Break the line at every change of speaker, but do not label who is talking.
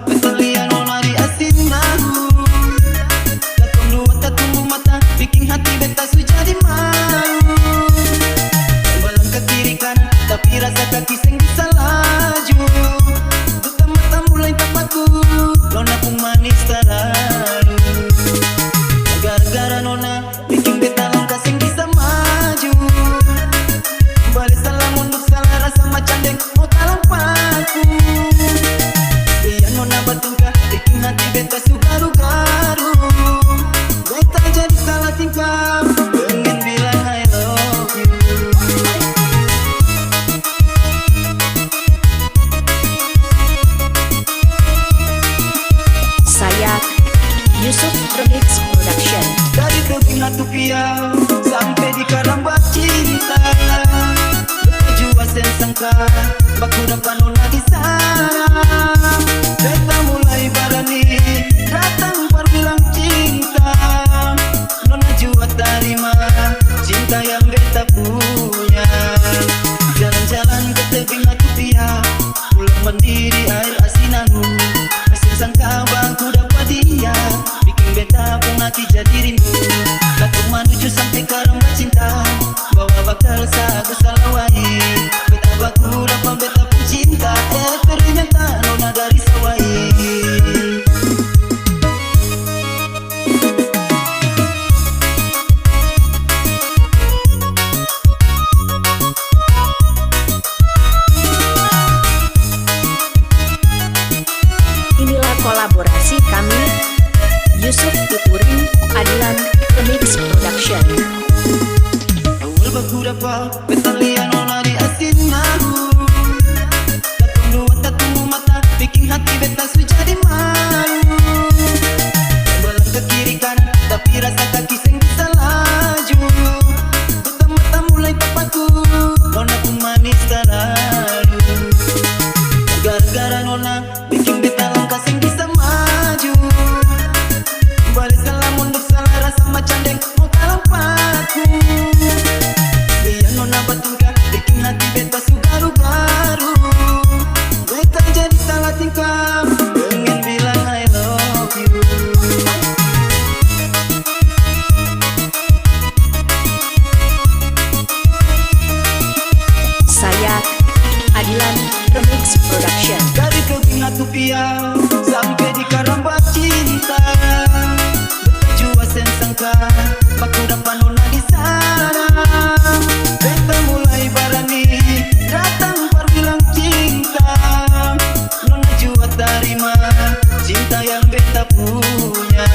beta lihat nona di asinaru. Datang dua tunggu mata, bikin hati beta su jadi malu. Balang ke kiri kanan, tapi rasa kaki seng bisa laju. Buka mata mulai tapaku, nona pun manis terlalu. Gara-gara nona, bikin beta langkah seng bisa maju. Balik salah mundur salah rasa macam dek mau talampaku. Biar nona bertingkah, bikin hati beta su garu-garu. Beta jadi salah tingkah, pengen bilang I love you.
Saya Yusuf Remix Production.
Dari tebing hatu piau sampai di karambak cinta. Jua sen sangka baku dapat nona di sana. Beta mulai berani datang berbilang cinta. Nona jua terima cinta yang beta punya. Jalan-jalan ke tebing hatu piau, pulang mandiri air asinaru. Sen sangka baku dapat dia, bikin beta pun hati jadi rindu. Laku menuju sampai karambak cinta, bawa bakal sagu salawai. Beta baku dapat beta pun cinta, ternyata nona dari sawai.
Inilah kolaborasi kami, Yusuf featuring Adilan Remix Production.
Awal baku dapat beta lihat nona di asinaru. Datang dua tunggu mata, bikin hati beta su jadi malu. Balang ke kiri kanan, tapi rasa kaki seng bisa laju. Buta mata mulai tapaku, nona pun manis terlalu. Gara-gara nona, bikin beta langkah seng bisa maju. Balik salah mundur salah rasa macam dek mau talampaku. Biar nona bertingkah, bikin hati beta su garu-garu. Beta jadi salah tingkah, pengen bilang I love you.
Saya Adilan Remix Production.
Dari tebing hatu piau sampai di karambak cinta. Beta jua sen sangka baku dapat nona di sana. Beta mulai berani datang berbilang cinta. Nona jua terima cinta yang beta punya.